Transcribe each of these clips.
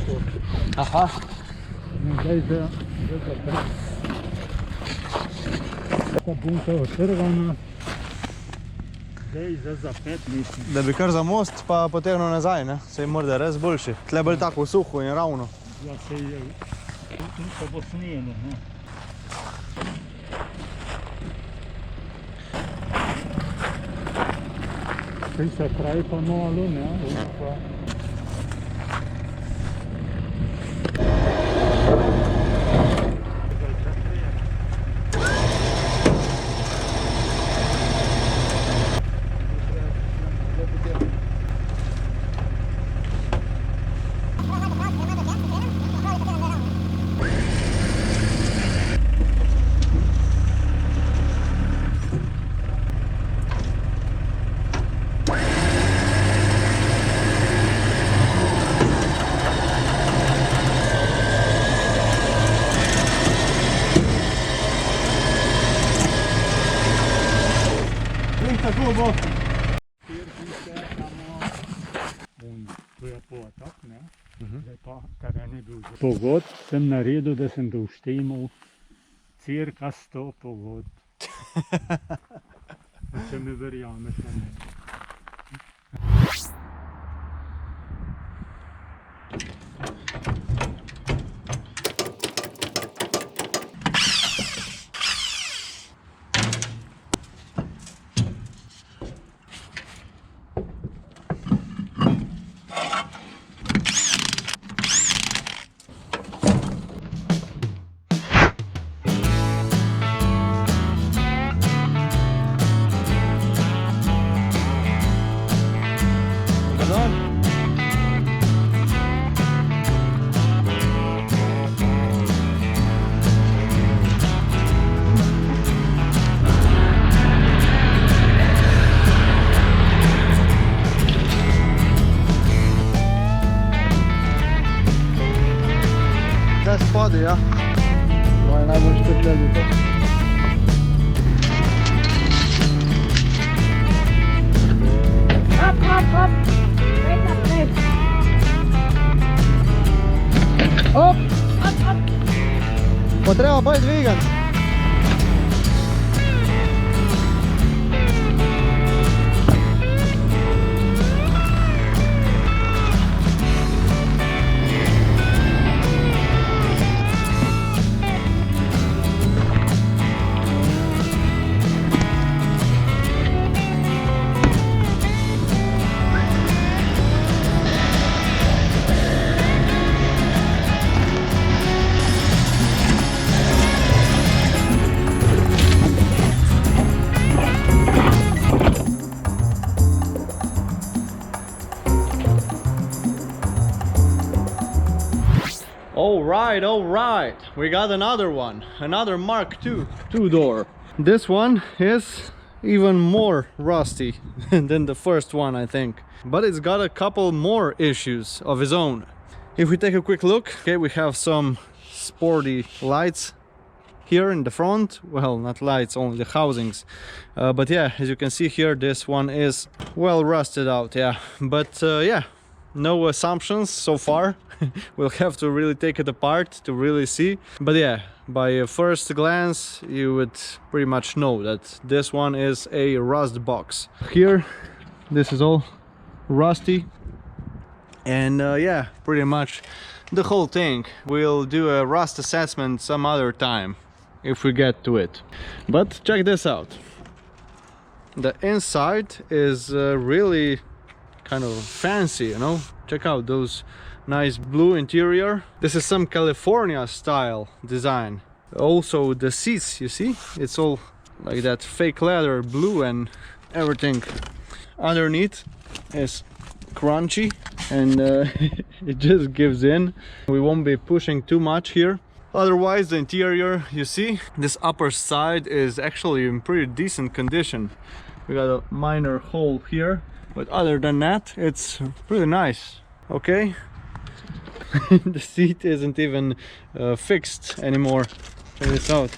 sucho. Aha. Nu dai za ta bunka otrgana. Daj za zapet mislim. Da bi kar za most pa potegnil nazaj, ne? Sej morda res boljši. Tle bolj tako suho in ravno. Ja, se je to bo snijeno, ne. Sej se pravi pa malo, ne, pa. Tako to je potok, ne? Zdaj pa teren je bil. Pogod sem naredil, da sem doštemal cirka 100 pogod. Če mi verjameš, ne. Spodaj, ja. To je najbolj špetljali to. Hop, hop, hop. Straight up, straight. Hop, hop, hop. Pa treba bolj dvigati. All right, we got another one, another Mk2 two-door. This one is even more rusty than the first one, I think, but it's got a couple more issues of its own. If we take a quick look, okay, we have some sporty lights here in the front. Well, not lights, only the housings, but yeah, as you can see here, this one is well rusted out, yeah, but yeah, no assumptions so far. We'll have to really take it apart to really see, but yeah, by a first glance you would pretty much know that this one is a rust box. Here this is all rusty, and yeah, pretty much the whole thing. We'll do a rust assessment some other time if we get to it, but check this out. The inside is really kind of fancy, you know. Check out those nice blue interior. This is some California style design. Also the seats, you see, it's all like that fake leather blue, and everything underneath is crunchy, and it just gives in. We won't be pushing too much here. Otherwise, the interior, you see, this upper side is actually in pretty decent condition. We got a minor hole here, but other than that, it's pretty nice. Okay. The seat isn't even fixed anymore. Check this out.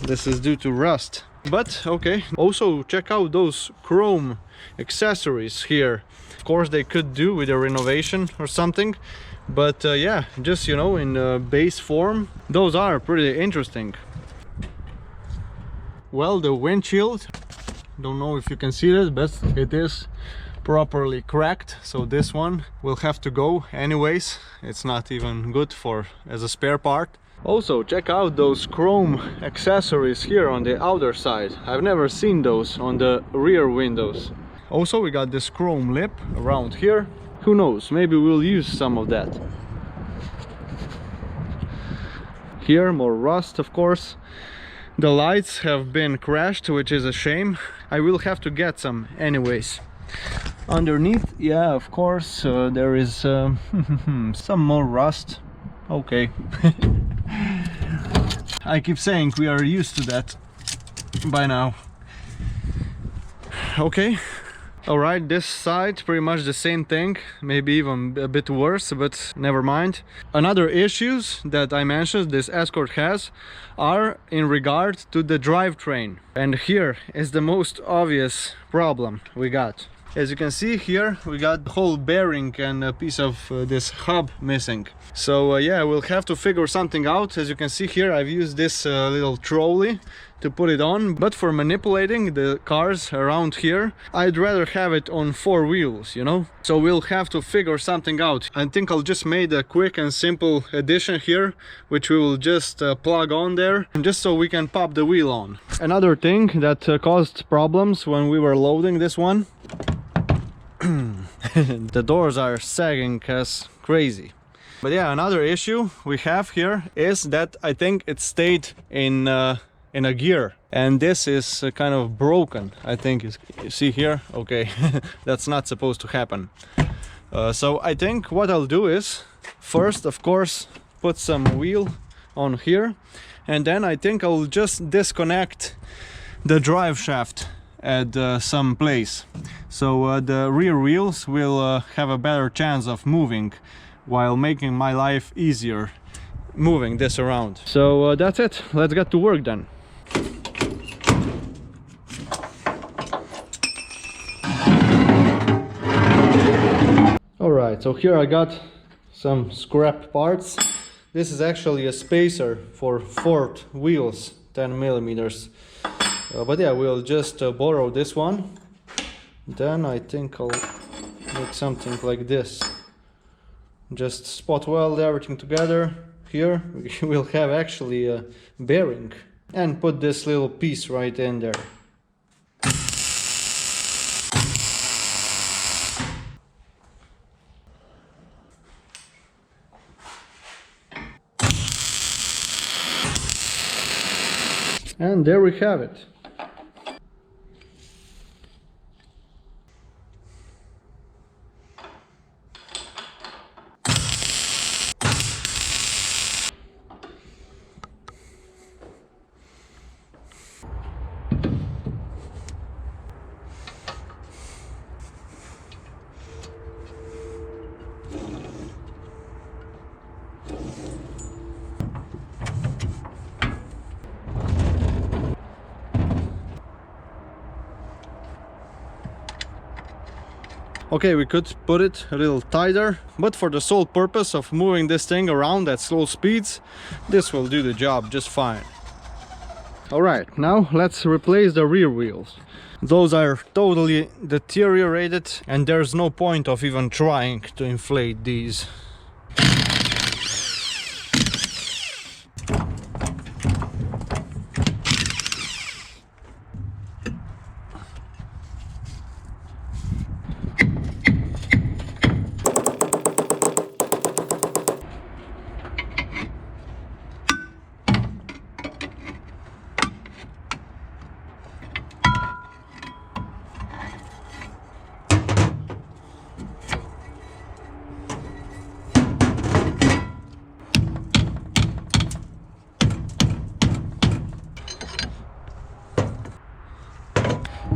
This is due to rust, but okay. Also check out those chrome accessories here. Of course they could do with a renovation or something, but yeah, just, you know, in base form, those are pretty interesting. Well, the windshield, don't know if you can see this, but it is properly cracked, so this one will have to go anyways. It's not even good for as a spare part. Also, check out those chrome accessories here on the outer side. I've never seen those on the rear windows. Also, we got this chrome lip around here. Who knows, maybe we'll use some of that. Here, more rust, of course. The lights have been crashed, which is a shame. I will have to get some anyways. Underneath, yeah, of course, there is some more rust. Okay. I keep saying we are used to that by now. Okay. Alright, this side, pretty much the same thing, maybe even a bit worse, but never mind. Another issues that I mentioned this Escort has are in regard to the drivetrain. And here is the most obvious problem we got. As you can see here, we got the whole bearing and a piece of this hub missing. So yeah, we'll have to figure something out. As you can see here, I've used this little trolley to put it on, but for manipulating the cars around here, I'd rather have it on 4 wheels, you know? So we'll have to figure something out. I think I'll just made a quick and simple addition here, which we will just plug on there, just so we can pop the wheel on. Another thing that caused problems when we were loading this one, the doors are sagging as crazy. But yeah, another issue we have here is that I think it stayed in a gear, and this is kind of broken. I think you see here, okay. That's not supposed to happen. So I think what I'll do is first, of course, put some wheel on here, and then I think I'll just disconnect the drive shaft at some place, so the rear wheels will have a better chance of moving, while making my life easier moving this around. So that's it, let's get to work then. Alright, so here I got some scrap parts. This is actually a spacer for Ford wheels, 10 millimeters. But yeah, we'll just borrow this one. Then I think I'll make something like this. Just spot weld everything together. Here we'll have actually a bearing, and put this little piece right in there. And there we have it. Okay, we could put it a little tighter, but for the sole purpose of moving this thing around at slow speeds, this will do the job just fine. Alright, now let's replace the rear wheels. Those are totally deteriorated, and there's no point of even trying to inflate these.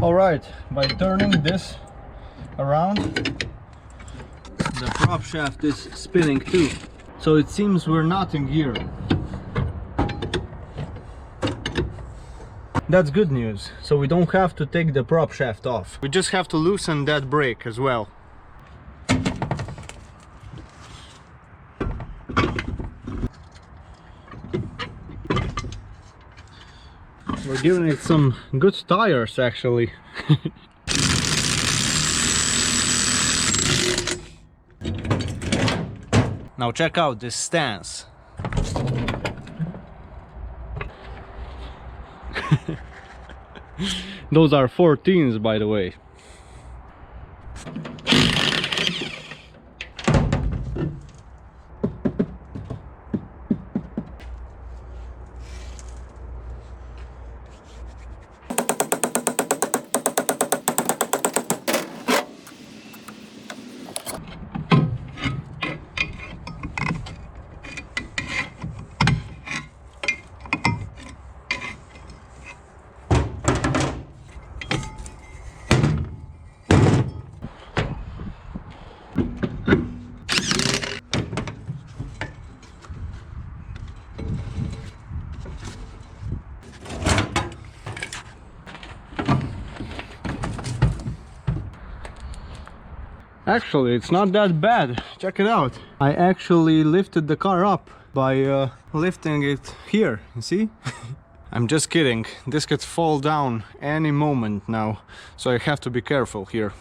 Alright, by turning this around, the prop shaft is spinning too, so it seems we're not in gear. That's good news, so we don't have to take the prop shaft off. We just have to loosen that brake as well. We're giving it some good tires actually. Now check out this stance. Those are 14s, by the way. Actually, it's not that bad. Check it out. I actually lifted the car up by lifting it here, you see? I'm just kidding. This could fall down any moment now, so I have to be careful here.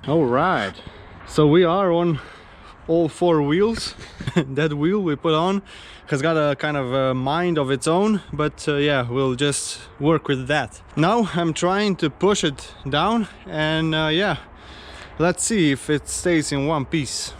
All right, so we are on all four wheels. That wheel we put on has got a kind of a mind of its own, but yeah, we'll just work with that. Now I'm trying to push it down and yeah, let's see if it stays in one piece.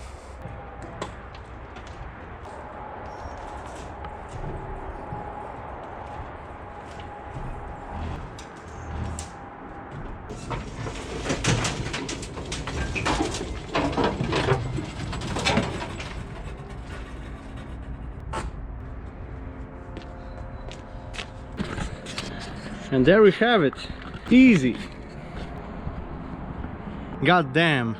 And there we have it. Easy. God damn.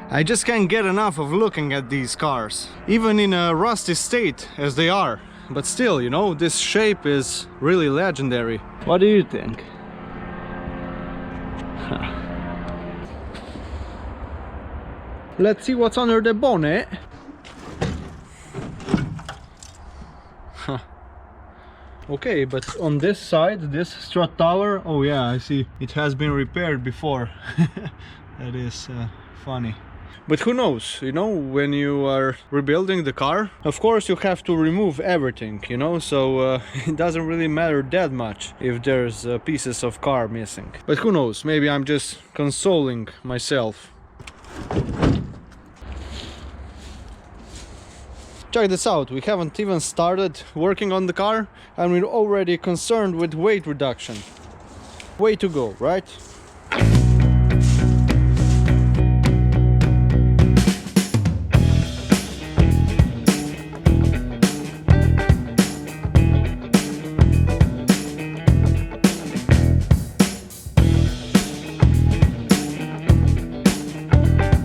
I just can't get enough of looking at these cars. Even in a rusty state as they are. But still, you know, this shape is really legendary. What do you think? Let's see what's under the bonnet. Okay, but on this side, this strut tower, oh yeah, I see, it has been repaired before. That is funny. But who knows, you know, when you are rebuilding the car, of course you have to remove everything, you know, so it doesn't really matter that much if there's pieces of car missing. But who knows, maybe I'm just consoling myself. Check this out, we haven't even started working on the car and we're already concerned with weight reduction. Way to go, right?